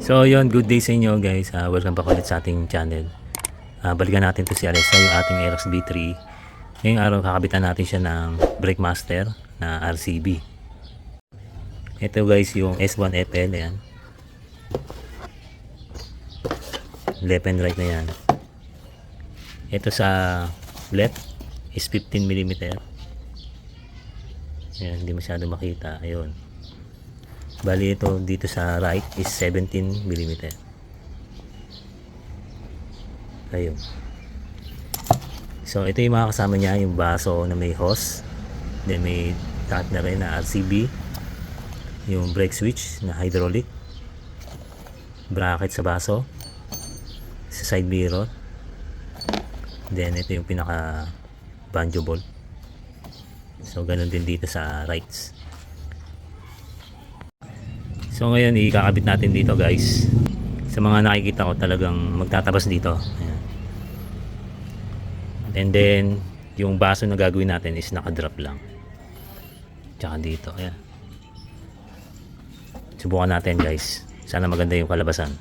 So yun, good day sa inyo guys. Welcome back ulit sa ating channel. Balikan natin to si Alessa, yung ating Aerox B3. Ngayong araw kakabitan natin siya ng brake master na RCB. Ito guys yung S1 FL yan. Left and right na yan. Ito sa left is 15mm. Ayan, hindi masyado makita. Ayun. Bali ito dito sa right is 17mm. Ayun. So ito yung mga kasama niya, yung baso na may hose. Then may cut na rin na RCB. Yung brake switch na hydraulic. Bracket sa baso. Sa side mirror. Then ito yung pinaka banjo bolt. So ganun din dito sa rights. So ngayon ikakabit natin dito guys. Sa mga nakikita ko talagang magtatabas dito. Ayan. And then yung baso na gagawin natin is naka-drop lang. Tsaka dito. Ayan. Subukan natin guys. Sana maganda yung kalabasan.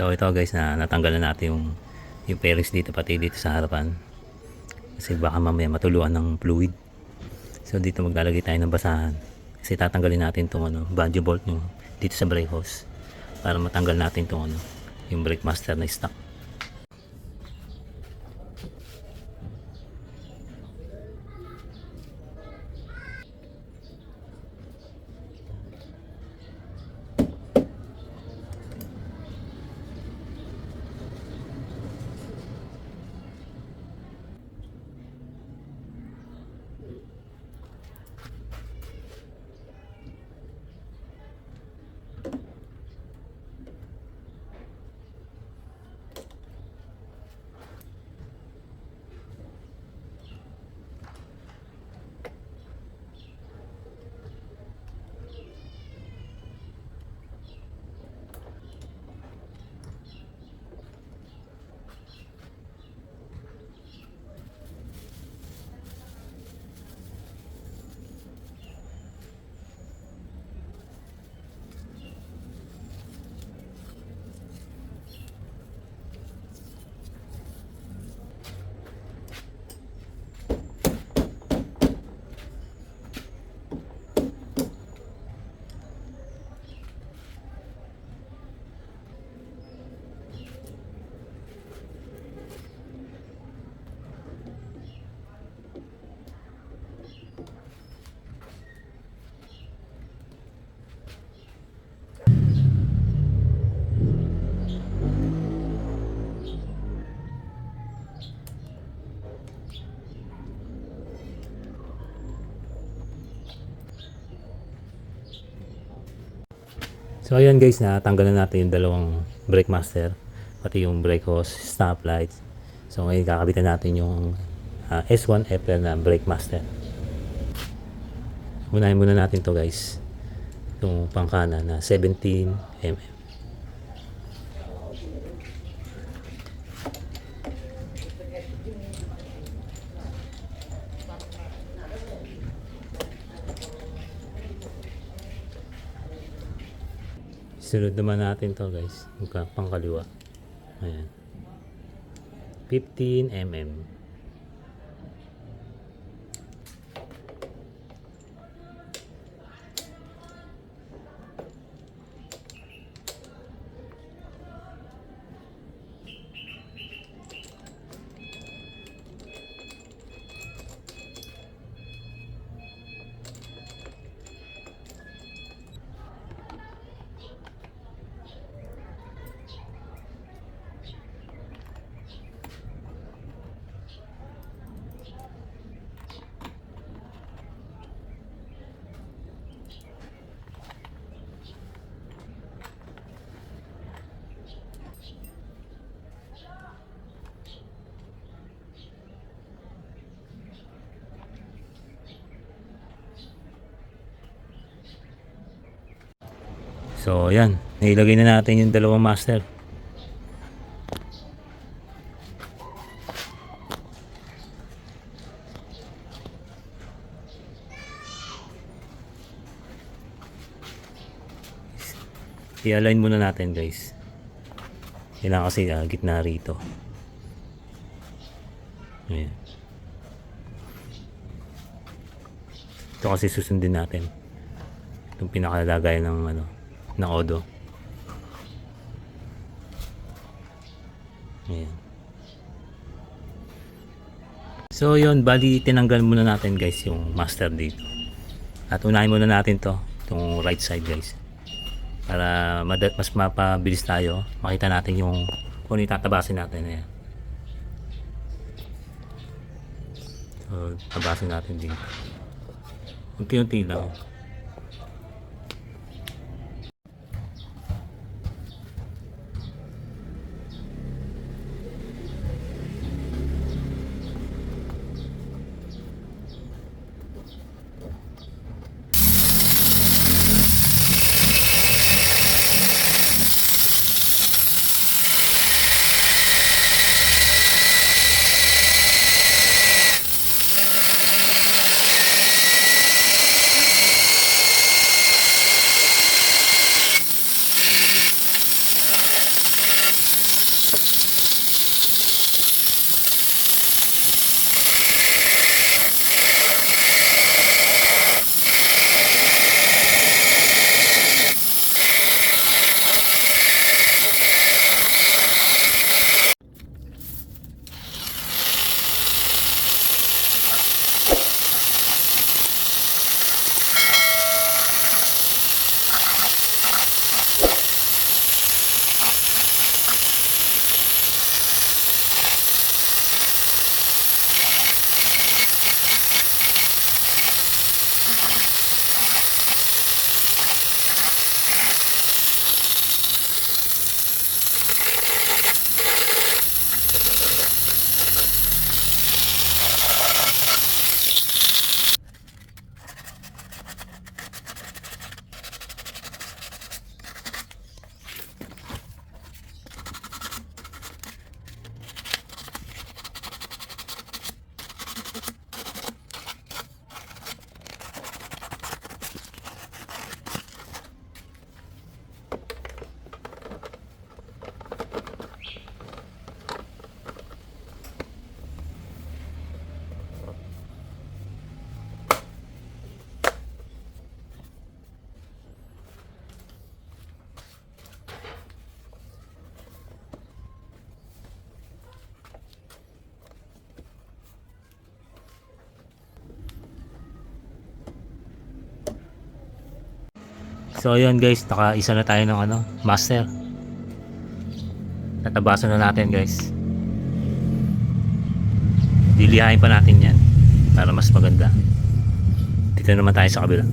So ito guys na natanggalan natin yung fairings dito pati dito sa harapan. Kasi baka mamaya matuluan ng fluid. So dito maglalagay tayo ng basahan. Kasi tatanggalin natin itong banjo bolt yung dito sa brake hose. Para matanggal natin itong yung brake master na stock. So ayan guys, natanggalan natin yung dalawang brake master, pati yung brake hose, stop lights. So ngayon kakabitan natin yung S1 FL na brake master. Unahin muna natin to guys, itong pangkana na 17mm. Sunod naman natin to guys, yung pangkaliwa. Ayan. 15mm. So yan, nailagay na natin yung dalawang master. I-align muna natin guys. Kailangan kasi gitna rito. Ayan. Ito kasi susundin natin. Itong pinakalagay ng ng odo. Ayan. So yun, bali tinanggal muna natin guys yung master dito. At unahin muna natin itong right side guys. Para mas mapabilis tayo, makita natin kung ano itatabasin natin. Ayan. So tabasin natin dito. Unti-unti lang. So yun guys, nakaisa na tayo ng master. Tatabasan na natin guys. Dilihain pa natin yan para mas maganda. Dito naman tayo sa kabila.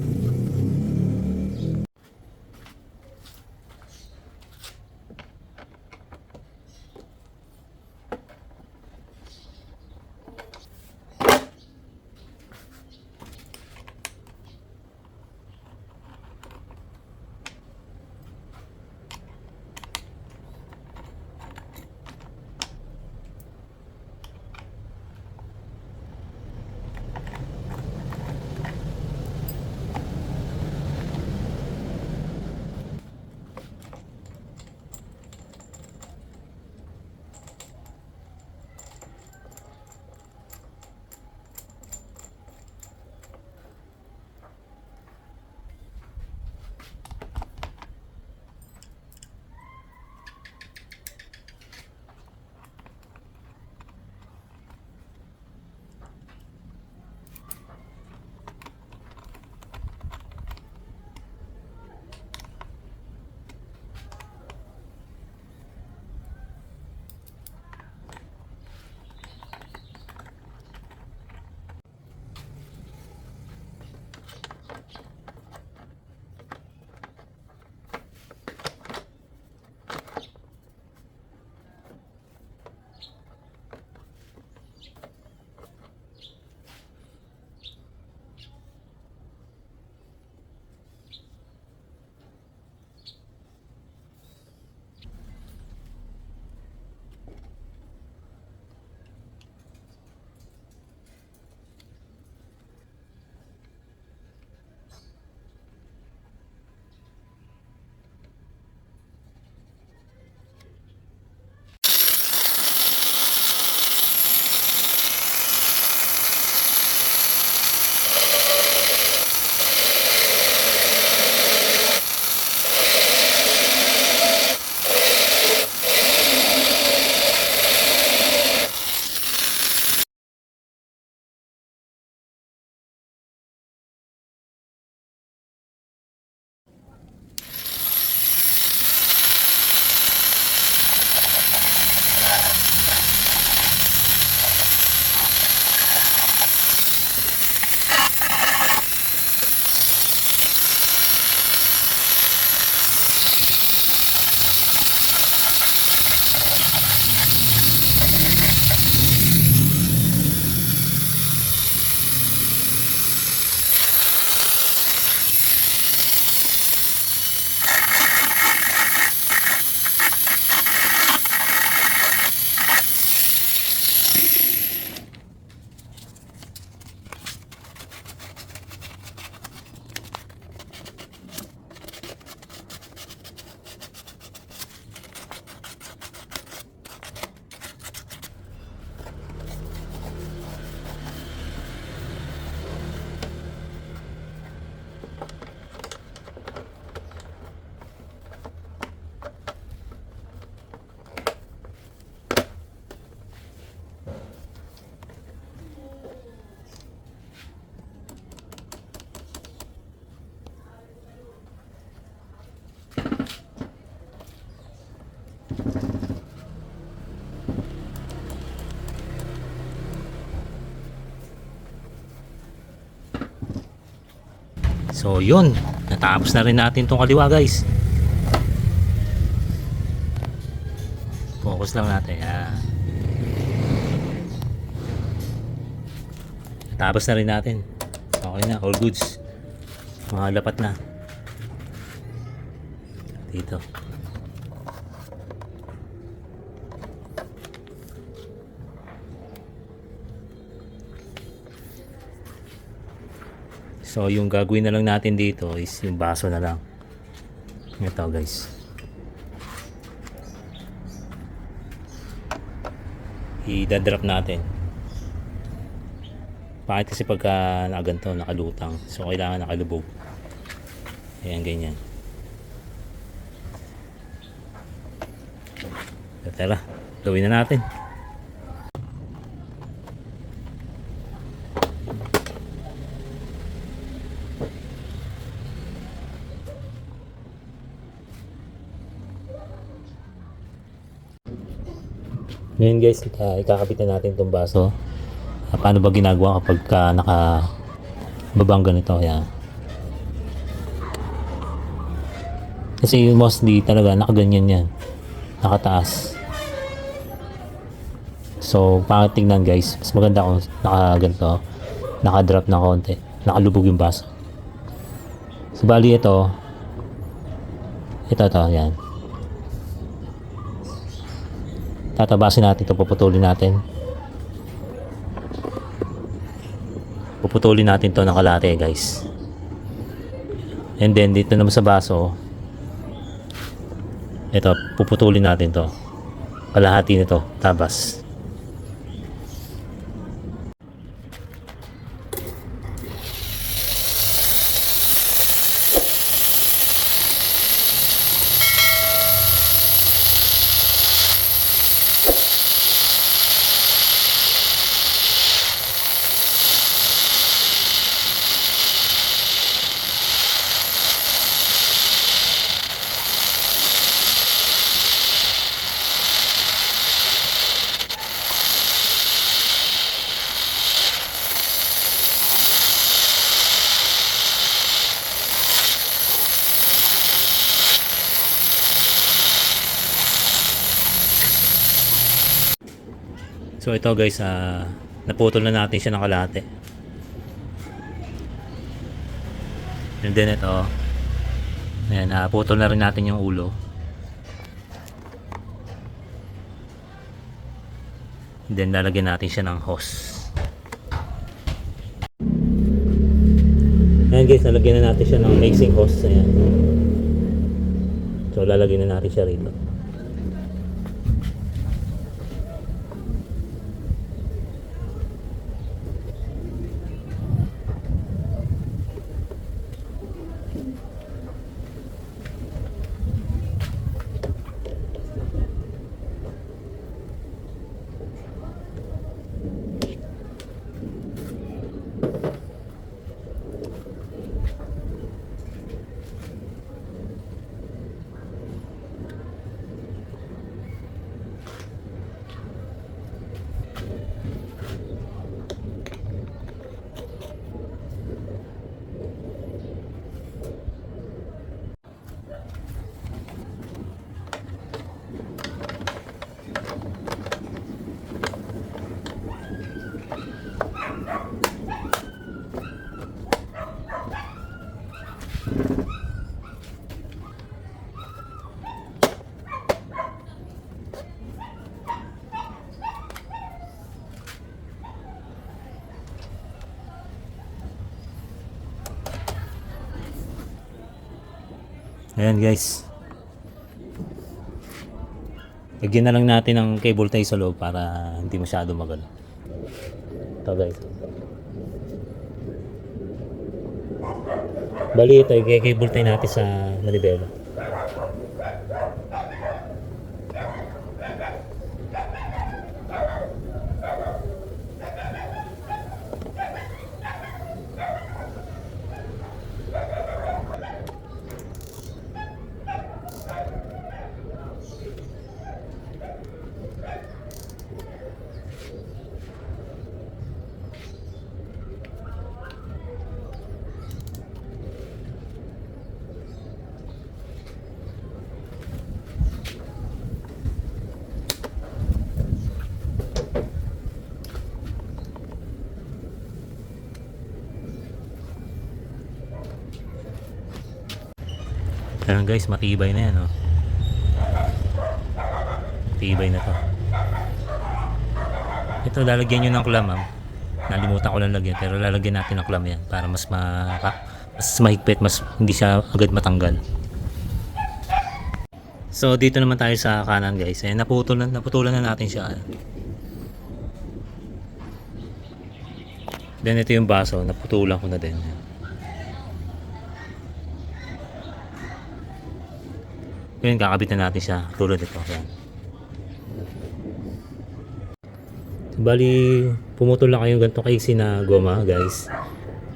So yun, natapos na rin natin tong kaliwa guys. Focus lang natin. Yan. Natapos na rin natin. Okay na, all goods. Mga lapat na. Dito. So yung gagawin na lang natin dito is yung baso na lang. Ito guys. I-drop natin. Bakit kasi pagka nakaganto, nakalutang. So kailangan nakalubog. Ayan ganyan. So, tara, gawin na natin. Ngayon guys, ikakapit na natin itong baso. Paano ba ginagawa kapag nakababang ganito? Yan. Kasi mostly talaga nakaganyan yan. Nakataas. So, pangit tingnan guys. Mas maganda kung nakaganto. Nakadrop na konti. Nakalubog yung baso. So, bali ito. Ito, yan. Tatabasin natin ito, puputulin natin. Puputulin natin ito ng kalate guys. And then dito naman sa baso, ito, puputulin natin ito. Kalahati nito, tabas. So ito guys, naputol na natin siya ng kalahati. And then ito, ayan, putol na rin natin yung ulo. And then lalagyan natin siya ng hose. Ayan guys, nalagyan na natin siya ng mixing hose. Ayan. So lalagyan na natin siya rito. Ayan guys, lagyan na lang natin ng cable tie sa loob para hindi masyado magano. Ito guys, bali ito i-cable tie natin sa manibela. Ayan guys, matibay na yan, oh. Matibay na to. Ito, lalagyan nyo ng clam, ma'am. Nalimutan ko lang lagyan, pero lalagyan natin ng clam yan para mas mas mahigpit, mas hindi siya agad matanggal. So dito naman tayo sa kanan guys. Ayan, naputulan na natin siya. Then ito yung baso, naputulan ko na din. Ngayon kakabit na natin siya tulad ito. Ayan. Bali, pumutol lang kayong ganito kaiksi na goma guys.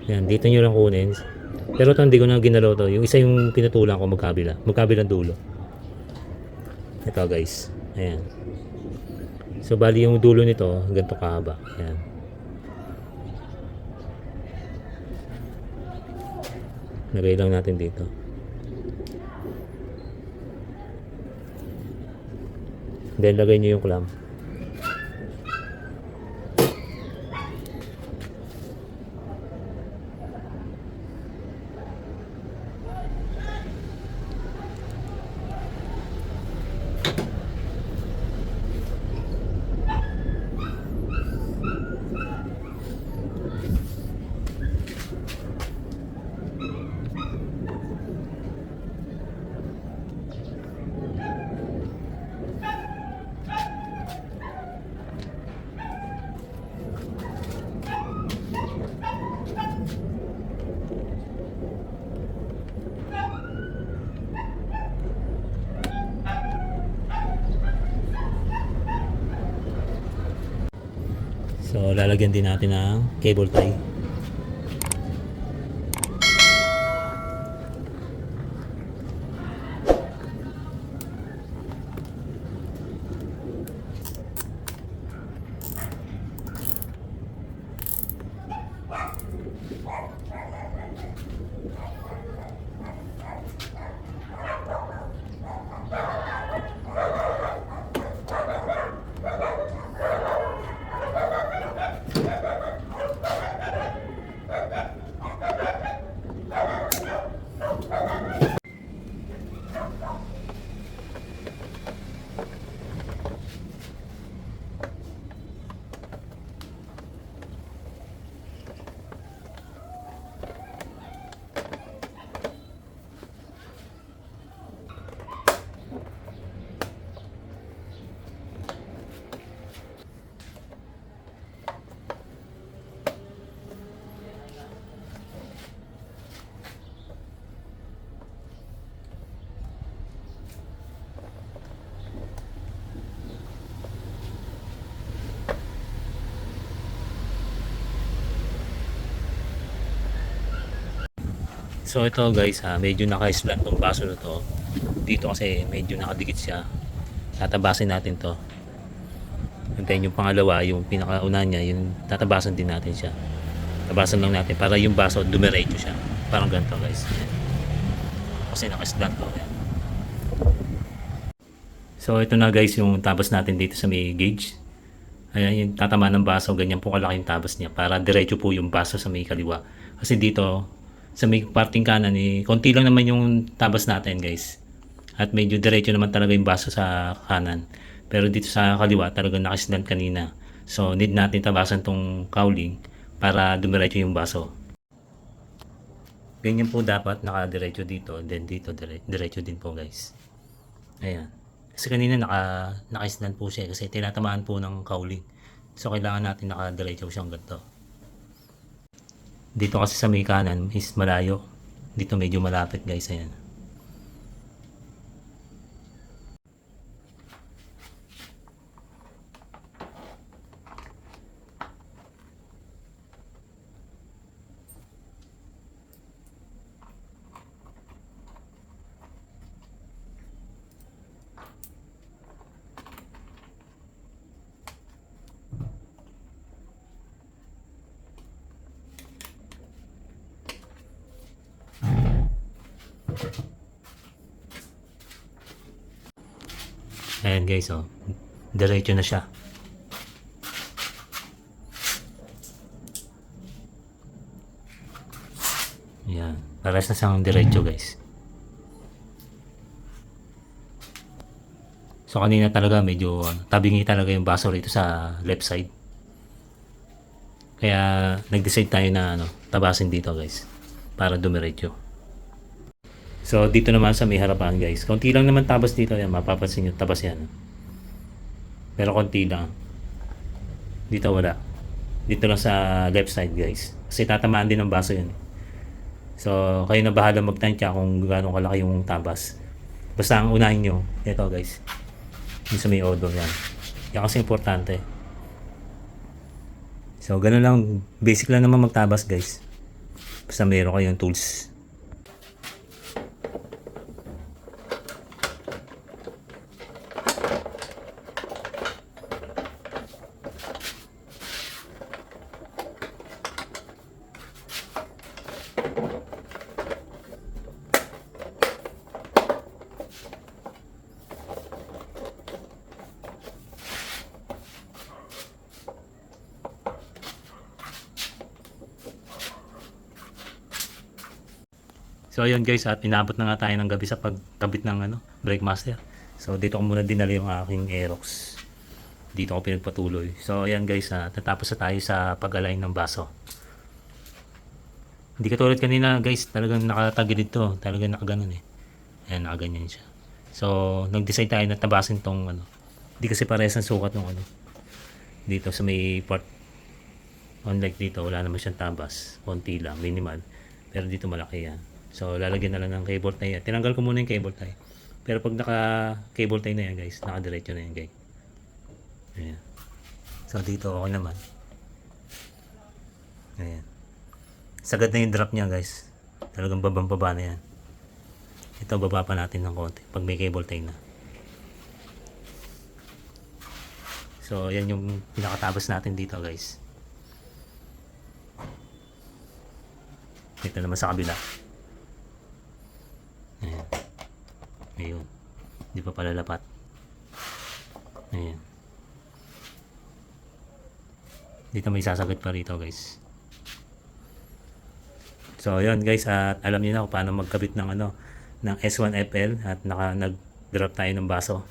Ayan, dito nyo lang kunin. Pero ito hindi ko na ginalaw to. Yung isa yung pinutulan ko magkabilang dulo. Ito guys. Ayan. So bali yung dulo nito ganito kahaba. Ayan. Lagay lang natin dito. Then lagay nyo yung clamp. So lalagyan din natin ng cable tie. So ito guys, medyo naka-slant tong baso na to. Dito kasi medyo nakadikit siya. Tatabasin natin to. And then yung pangalawa, yung pinakauna niya, yung tatabasan din natin siya. Tabasan lang natin para yung baso dumiretso siya. Parang ganito guys. Kasi naka-slant to. So ito na guys yung tabas natin dito sa may gauge. Ayan, yung tatama ng baso, ganyan po kalaki yung tabas niya para diretso po yung baso sa may kaliwa. Kasi dito sa may parting kanan konti lang naman yung tabas natin guys. At medyo diretso naman talaga yung baso sa kanan. Pero dito sa kaliwa talagang nakaslant kanina. So need natin tabasan tong cowling para dumiretso yung baso. Ganyan po dapat nakadiretso dito, then dito diretso din po guys. Ayan. Kasi kanina naka-slant po siya kasi tinatamaan po ng cowling. So kailangan natin nakadiretso siyang ganito. Dito kasi sa may kanan is malayo. Dito medyo malapit guys. Ayan. Ayan guys, oh. Diretso na siya. Ayan. Pares na siyang diretso guys. So kanina talaga medyo tabingi talaga yung baso rito sa left side. Kaya nag-decide tayo na tabasin dito guys para dumiretso. So dito naman sa may harapan guys, konti lang naman tabas dito, yan mapapansin nyo tabas yan. Pero konti lang. Dito wala. Dito lang sa left side guys. Kasi tatamaan din ng baso yun. So kayo na bahala magtansya kung gaano kalaki yung tabas. Basta ang unahin nyo, ito guys. Yung sa may odor yan. Yan kasi importante. So ganun lang, basic lang naman magtabas guys. Basta meron kayong tools. So ayun guys, at inabot na nga tayo ng gabi sa pagkabit ng brake master. So dito ko muna dinala yung aking Aerox. Dito ko pinagpatuloy. So ayan guys, tatapos na tayo sa pag-align ng baso. Hindi katulad kanina guys, talagang nakatagilid to, talagang nakaganon eh. Ayan, nakaganyan siya. So nag-decide tayo na tabasin tong Hindi kasi parehas ang sukat ng dito sa may part. Unlike dito, wala naman siyang tabas, konti lang, minimal. Pero dito malaki yan. So lalagyan na lang ng cable tie. Tinanggal ko muna yung cable tie. Pero pag naka cable tie na yan guys, nakadiretso na yan guys. Ayan. So dito okay naman. Ayan. Sagad na yung drop niya guys. Talagang babang-baba na yan. Ito baba pa natin ng konti pag may cable tie na. So yan yung pinakatabas natin dito guys. Ito naman sa kabila. Ayan. Ayun. Hindi pa palalapat. Ayan. Dito may sasagad pa rito guys. So ayun guys, at alam niyo na kung paano magkabit ng ng S1FL at nag-drop tayo ng baso.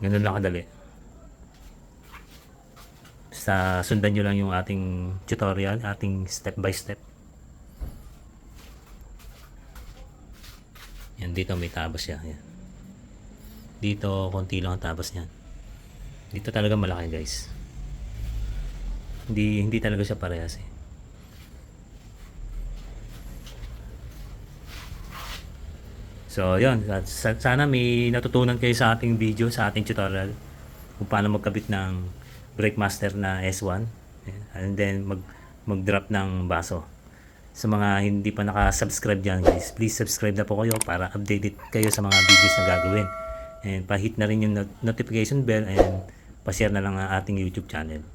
Ganun lang kadali. Basta sundan nyo lang yung ating tutorial, ating step by step. Yan, dito may tabas siya. Yan. Dito konti lang ang tabas niyan. Dito talaga malaki guys. Hindi talaga siya parehas eh. So yun, sana may natutunan kayo sa ating video, sa ating tutorial kung paano magkabit ng brake master na S1 and then mag-drop ng baso. Sa mga hindi pa naka-subscribe dyan guys, please subscribe na po kayo para updated kayo sa mga videos na gagawin. And pa-hit na rin yung notification bell and pa-share na lang ang ating YouTube channel.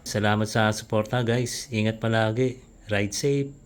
Salamat sa suporta guys. Ingat palagi. Ride safe.